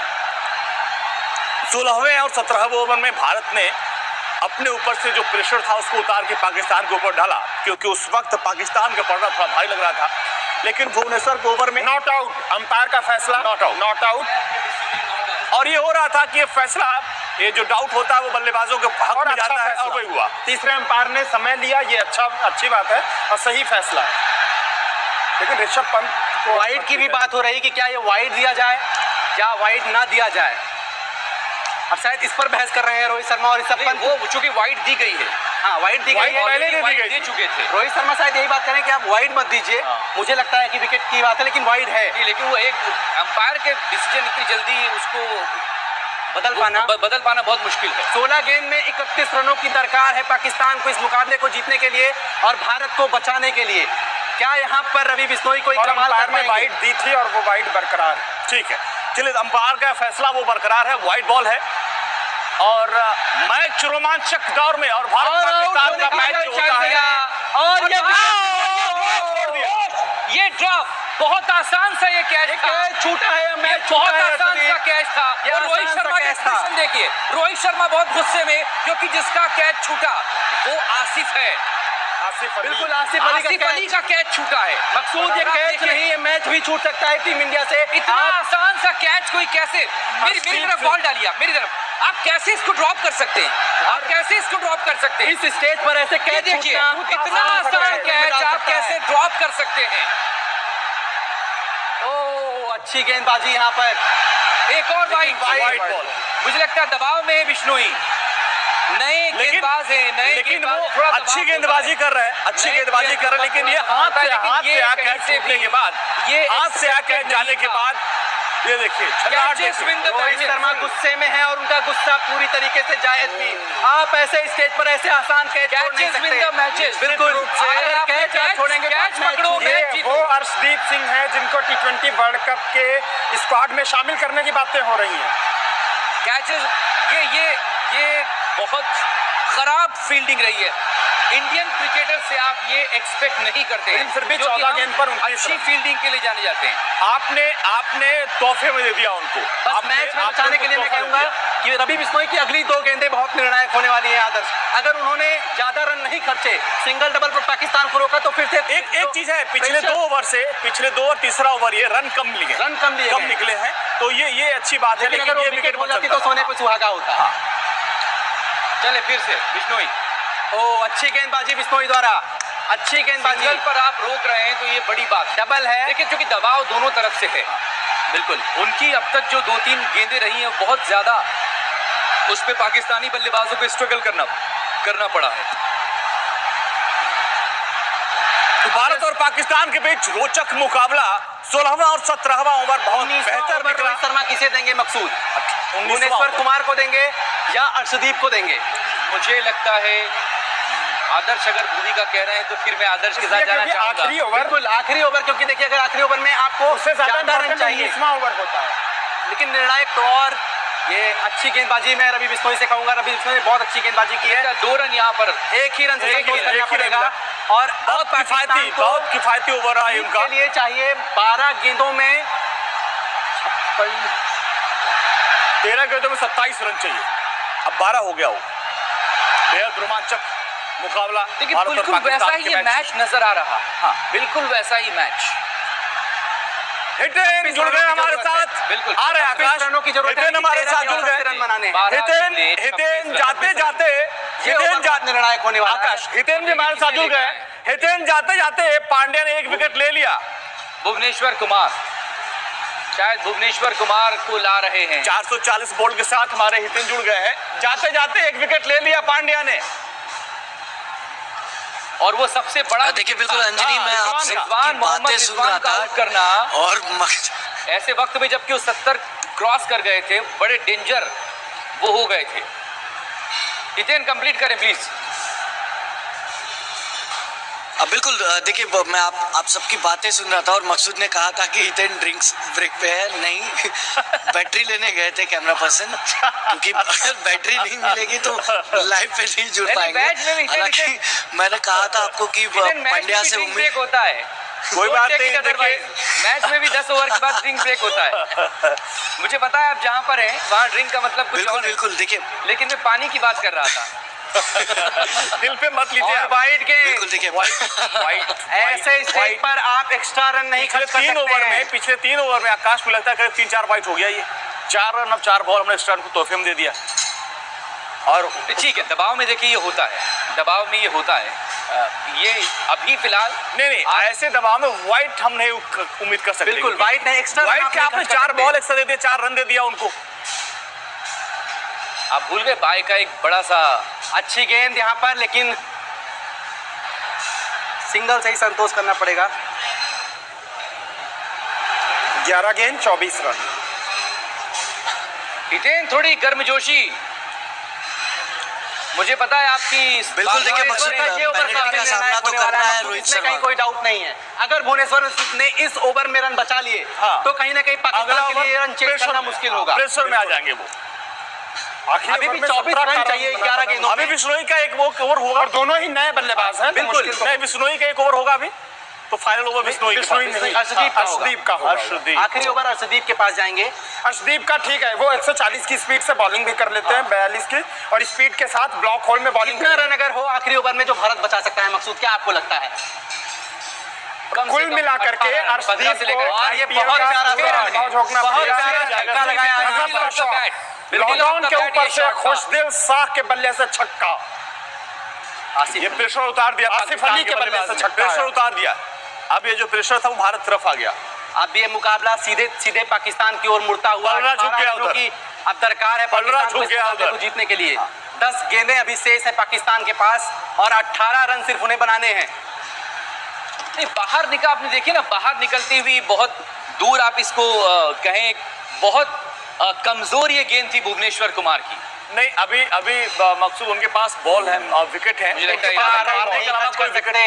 16वें और 17वें ओवर में भारत ने अपने ऊपर से जो प्रेशर था उसको उतार के पाकिस्तान के ऊपर डाला, क्योंकि उस वक्त पाकिस्तान का पड़ना थोड़ा भारी लग रहा था। लेकिन भुवनेश्वर के ओवर में नॉट आउट, अंपायर का फैसला नॉट आउट, और ये हो रहा था कि ये फैसला, ये जो डाउट होता है वो बल्लेबाजों के हक में जाता है, और वही हुआ। तीसरे अंपायर ने समय लिया, ये अच्छी बात है और सही फैसला है। लेकिन ऋषभ पंत को वाइड की भी बात हो रही कि क्या ये वाइड दिया जाए या वाइड ना दिया जाए। अब शायद इस पर बहस कर रहे हैं रोहित शर्मा और ऋषभ पंत। वो चूंकि वाइड दी गई है, हाँ वाइड दी गई है, पहले दे चुके थे। रोहित शर्मा शायद यही बात करें कि आप वाइड मत दीजिए। मुझे लगता है कि विकेट की बात है, लेकिन वाइड है। नहीं, लेकिन वो एक अंपायर के डिसीजन इतनी जल्दी उसको बदल पाना बहुत मुश्किल है। 16 गेंद में 31 रनों की दरकार है पाकिस्तान को इस मुकाबले को जीतने के लिए और भारत को बचाने के लिए। क्या यहाँ पर रवि बिश्नोई कोई कमाल कर में वाइड दी थी और वो वाइड बरकरार है। ठीक है, चलिए, अंपायर का फैसला वो बरकरार है, वाइड बॉल है, और मैच रोमांचक दौर में, और भारत पाकिस्तान का मैच होता है, और ये ड्रॉप बहुत आसान सा ये कैच था, छूटा है, मैच बहुत आसान सा कैच था। और रोहित शर्मा का एक्सप्रेशन देखिए, रोहित शर्मा बहुत गुस्से में, क्योंकि जिसका कैच छूटा वो आसिफ है। बिल्कुल आसिफ अली का कैच छूटा है। मकसूद ये कैच नहीं, ये मैच भी छूट सकता है टीम इंडिया से। इतना आसान सा कैच कोई कैसे, मेरी तरफ बॉल डालिए, आप मेरी तरफ, आप कैसे इसको ड्रॉप कर सकते हैं? आप कैसे इसको ड्रॉप कर सकते हैं? इस स्टेज पर ऐसे कैच देखिए, इतना आसान कैच आप कैसे ड्रॉप कर सकते हैं? ओह, अच्छी गेंदबाजी यहाँ पर। एक और वाइड बॉल, मुझे लगता है दबाव में है बिश्नोई। नए गेंदबाज हैं, लेकिन वो अच्छी गेंदबाजी कर रहे हैं, अच्छी गेंदबाजी कर रहे हैं, लेकिन ये हाथ से कैच छूटने के बाद, हाथ से कैच जाने के बाद ये देखिए छलाट Catches देखिए। win the Rohit matches. Sharma गुस्से में है और उनका गुस्सा पूरी तरीके से जायज भी। आप ऐसे स्टेज पर ऐसे आसान कैच छोड़ नहीं Catches win the सकते। matches. बिल्कुल, अगर अगर आपने कैच आप छोड़ेंगे तो कैच आप मैच पकड़ो, जीतेंगे। मैच ये जीतो। वो अर्शदीप सिंह है जिनको T20 वर्ल्ड कप के स्क्वाड में शामिल करने की बातें हो रही हैं। कैचेस ये बहुत खराब फील्डिंग रही है। इंडियन क्रिकेटर से आप ये एक्सपेक्ट नहीं करते लेकिन फिर भी जो कि 14 हम गेंद पर 29 अच्छी रन। फील्डिंग के लिए जाने जाते हैं। आपने तोहफे में दे दिया उनको। बस मैच में बचाने के लिए मैं कहूंगा कि रवि बिश्नोई की अगली 2 गेंदें बहुत निर्णायक होने वाली है आदर्श। अगर उन्होंने ज्यादा रन नहीं खर्चे, सिंगल डबल पर पाकिस्तान को रोका तो फिर से एक चीज है, पिछले 2 ओवर से पिछले 2 और तीसरा ओवर ये रन कम लिए रन कम लिए गए। निकले हैं, तो ये अच्छी बात है। लेकिन अगर वो ये विकेट हो बच जाती सकता तो सोने था। पे सुहागा होता। चले फिर से बिश्नोई, ओ अच्छी गेंदबाजी बिश्नोई द्वारा, अच्छी गेंदबाजी। सिंगल पर आप रोक रहे हैं तो ये बड़ी बात है। डबल है। देखिए क्योंकि दबाव दोनों तरफ से है। बिल्कुल, उनकी अब तक जो 2-3 गेंदें रही हैं बहुत ज्यादा उस पे पाकिस्तानी बल्लेबाजों को स्ट्रगल करना पड़ा है। तो भारत और पाकिस्तान के बीच रोचक मुकाबला 16वां और 17वां ओवर बहुत बेहतर निकला। रोहित शर्मा किसे देंगे मकसूद? 19वां भुवनेश्वर ओवर। कुमार को देंगे या अर्शदीप को देंगे? मुझे लगता है आदर्श अगर भूवी का कह रहे हैं तो फिर मैं आदर्श के साथ जाना चाहूंगा। आखिरी ओवर बिल्कुल आखिरी ओवर, क्योंकि देखिए अगर आखिरी ओवर में आपको उससे ज्यादा रन चाहिए, 19वां ओवर होता है। लेकिन निर्णायक तो और ये अच्छी गेंदबाजी मैं रवि बिश्नोई से कहूंगा। रवि बिश्नोई ने बहुत अच्छी गेंदबाजी की है। 2 रन यहाँ पर एक ही रन से एक ही संतोष रन, करना एक ही रन पड़ेगा। मिला। और बहुत किफायती ओवर रहा है जीत उनका। के लिए चाहिए 12 गेंदों में 13 गेंदों में 27 रन चाहिए। अब 12 हो गया हो। बेहद रोमांचक मुकाबला। देखिए भारत और बिल्कुल पाकिस्तान वैसा के ही मैच नजर आ रहा है। हाँ। बिल्कुल वैसा ही मैच। हितेन जुड़ गए हमारे साथ। बिल्कुल। आ रहे आकाश, रनों की जरूरत है। हितेन हमारे 13 साथ जुड़ के रन बनाने गए। हैं। हितेन जाते जाते निर्णायक होने वाला है। आकाश, हितेन भी हमारे साथ जुड़ गए। हितेन जाते जाते पांड्या ने 1 विकेट ले लिया। भुवनेश्वर कुमार, शायद भुवनेश्वर कुमार को ला रहे हैं। 440 बॉल के साथ हमारे हितेन जुड़ गए हैं। जाते जाते 1 विकेट ले लिया पांड्या ने। और वो सबसे बड़ा देखिए बिल्कुल अंजनी, मैं आपसे रिजवान मोहम्मद बातें सुन रहा रिजवान का आउट करना था और ऐसे वक्त में जबकि वो 70 क्रॉस कर गए थे, बड़े डेंजर वो हो गए थे। हितेन कंप्लीट करें प्लीज। अब बिल्कुल देखिए मैं आप सबकी बातें सुन रहा था और मकसूद ने कहा था कि हितेन ड्रिंक्स ब्रेक पे है। नहीं, बैटरी लेने गए थे कैमरा पर्सन, क्योंकि अगर बैटरी नहीं मिलेगी तो लाइव पे नहीं जुड़ पाएंगे। हालांकि मैंने कहा था आपको कि पांड्या से उम्मीद होता है, कोई बात नहीं, अदरवाइज मैच में भी 10 ओवर के बाद ड्रिंक ब्रेक होता है। मुझे पता है आप जहां पर हैं वहां ड्रिंक का मतलब कुछ बिल्कुल और है। बिल्कुल देखिए लेकिन मैं पानी की बात कर रहा था। दिल पे मत लीजिए और आप। वाइड के बिल्कुल देखिए ऐसे स्टेज पर आप एक्स्ट्रा रन नहीं पिछले खर्च कर 3 ओवर सकते में हैं। पिछले 3 ओवर में आकाश को लगता है करीब 3-4 वाइट हो गया। ये 4 रन अब 4 बॉल हमने एक्स्ट्रा को तोहफे में दे दिया। और ठीक है, दबाव में देखिए ये होता है, दबाव में ये होता है। ये अभी फिलहाल नहीं ऐसे दबाव में वाइट हम नहीं उम्मीद कर सकते। बिल्कुल वाइड नहीं, एक्स्ट्रा वाइट के आपने 4 बॉल एक्स्ट्रा दे दिए, 4 रन दे दिया उनको। आप भूल गए बाय का एक बड़ा सा अच्छी गेंद यहाँ पर, लेकिन सिंगल से ही संतोष करना पड़ेगा। 11 गेंद 24 रन। हितेन थोड़ी गर्मजोशी, मुझे पता है आपकी बिल्कुल देखिए मकसूद ये ओवर पेनल्टी का सामना तो करना है रोहित इसमें कहीं शर्मा कोई डाउट नहीं है। अगर भुवनेश्वर ने इस ओवर में रन बचा लिए हाँ। तो कहीं ना कहीं पाकिस्तान के लिए रन चेस करना मुश्किल होगा। प्रेशर में आ जाएंगे वो। आखिरी अभी ओवर भी में 24 17 रन चाहिए 11 गेंदों अभी में। बिश्नोई का एक ओवर होगा और दोनों ही नए बल्लेबाज हैं। तो बिल्कुल। मुश्किल तो नहीं, बिश्नोई का एक ओवर होगा अभी, तो फाइनल ओवर बिश्नोई के बिश्नोई पास। नहीं, अर्शदीप का होगा। अर्शदीप का होगा। आखिरी ओवर अर्शदीप के पास जाएंगे। अर्शदीप का ठीक है, वो 140 की स्पीड से बॉलिंग भी कर लेते हैं, 42 की, और स्पीड के साथ ब्लॉक होल में बॉलिंग कितना रन अगर हो आखिरी ओवर में जो भारत बचा सकता है मकसूद, क्या आपको लगता है? कुल मिलाकर के अर्शदीप को और ये IPL बहुत का प्यारा पूरा खेल है। झोंकना बहुत पड़ेगा। प्यारा झटका लगाया गजब अर्शदीप का का शॉट। बैट। लॉकडाउन के ऊपर से खुशदिल शाह के बल्ले से छक्का। आसिफ ये प्रेशर उतार दिया आसिफ अली के बल्ले से छक्का प्रेशर है। उतार दिया। अब ये जो प्रेशर था वो भारत तरफ आ गया। अब ये मुकाबला सीधे सीधे पाकिस्तान की ओर मुड़ता हुआ। पलड़ा झुक 18 गया रनों उधर। की अब दरकार है पलड़ा पाकिस्तान को झुक इस गया मुकाबले उधर। को जीतने के लिए। 10 गेंदें अभी शेष है पाकिस्तान के पास और 18 रन सिर्फ उन्हें बनाने हैं। नहीं, बाहर आपने देखी ना, बाहर निकलती हुई बहुत दूर आप इसको कहें बहुत कमजोर ये गेंद थी भुवनेश्वर कुमार की। नहीं, अभी मकसूद उनके पास बॉल है, विकेट है, मुझे लगता है उनके पास यहाँ मारने के अलावा कोई विकेट